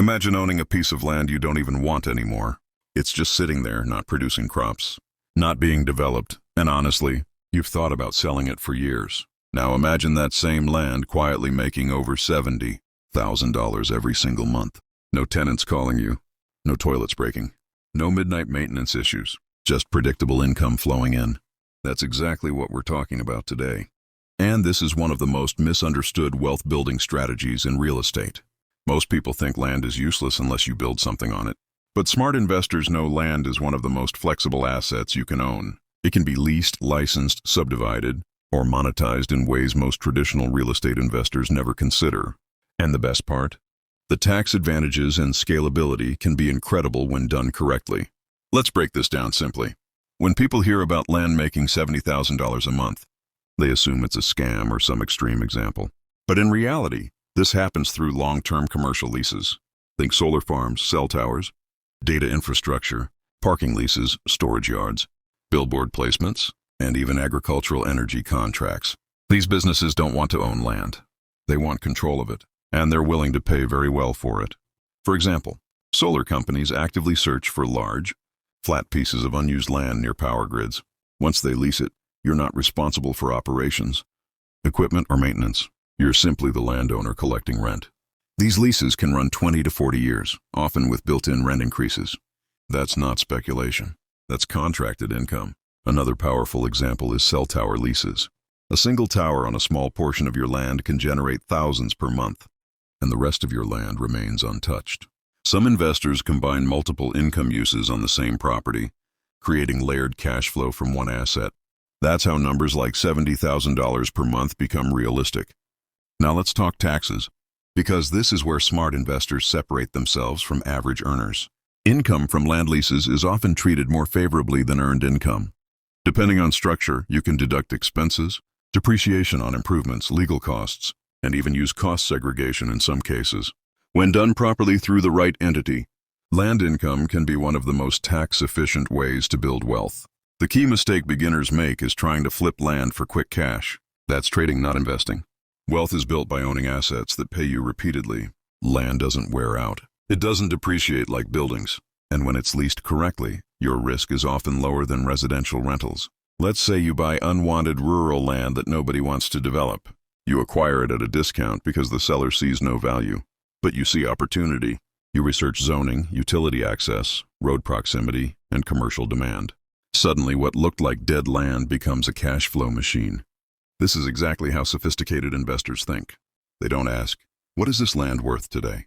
Imagine owning a piece of land you don't even want anymore. It's just sitting there, not producing crops, not being developed, and honestly, you've thought about selling it for years. Now imagine that same land quietly making over $70,000 every single month. No tenants calling you, no toilets breaking, no midnight maintenance issues, just predictable income flowing in. That's exactly what we're talking about today. And this is one of the most misunderstood wealth-building strategies in real estate. Most people think land is useless unless you build something on it. But smart investors know land is one of the most flexible assets you can own. It can be leased, licensed, subdivided, or monetized in ways most traditional real estate investors never consider. And the best part? The tax advantages and scalability can be incredible when done correctly. Let's break this down simply. When people hear about land making $70,000 a month, they assume it's a scam or some extreme example. But in reality, this happens through long-term commercial leases. Think solar farms, cell towers, data infrastructure, parking leases, storage yards, billboard placements, and even agricultural energy contracts. These businesses don't want to own land. They want control of it, and they're willing to pay very well for it. For example, solar companies actively search for large, flat pieces of unused land near power grids. Once they lease it, you're not responsible for operations, equipment, or maintenance. You're simply the landowner collecting rent. These leases can run 20 to 40 years, often with built-in rent increases. That's not speculation. That's contracted income. Another powerful example is cell tower leases. A single tower on a small portion of your land can generate thousands per month, and the rest of your land remains untouched. Some investors combine multiple income uses on the same property, creating layered cash flow from one asset. That's how numbers like $70,000 per month become realistic. Now let's talk taxes, because this is where smart investors separate themselves from average earners. Income from land leases is often treated more favorably than earned income. Depending on structure, you can deduct expenses, depreciation on improvements, legal costs, and even use cost segregation in some cases. When done properly through the right entity, land income can be one of the most tax-efficient ways to build wealth. The key mistake beginners make is trying to flip land for quick cash. That's trading, not investing. Wealth is built by owning assets that pay you repeatedly. Land doesn't wear out. It doesn't depreciate like buildings. And when it's leased correctly, your risk is often lower than residential rentals. Let's say you buy unwanted rural land that nobody wants to develop. You acquire it at a discount because the seller sees no value. But you see opportunity. You research zoning, utility access, road proximity, and commercial demand. Suddenly, what looked like dead land becomes a cash flow machine. This is exactly how sophisticated investors think. They don't ask, what is this land worth today?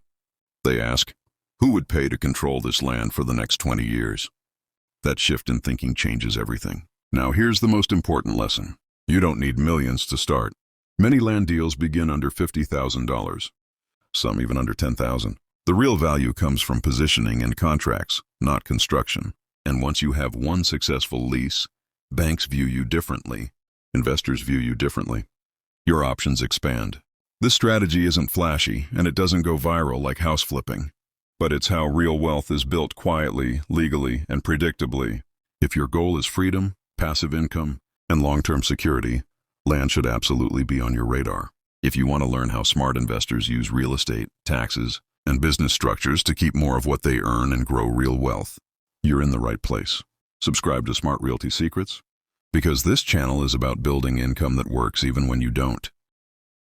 They ask, who would pay to control this land for the next 20 years? That shift in thinking changes everything. Now here's the most important lesson. You don't need millions to start. Many land deals begin under $50,000. Some even under $10,000. The real value comes from positioning and contracts, not construction. And once you have one successful lease, banks view you differently. Investors view you differently. Your options expand. This strategy isn't flashy, and it doesn't go viral like house flipping. But it's how real wealth is built quietly, legally, and predictably. If your goal is freedom, passive income, and long-term security, land should absolutely be on your radar. If you want to learn how smart investors use real estate, taxes, and business structures to keep more of what they earn and grow real wealth, you're in the right place. Subscribe to Smart Realty Secrets, because this channel is about building income that works even when you don't.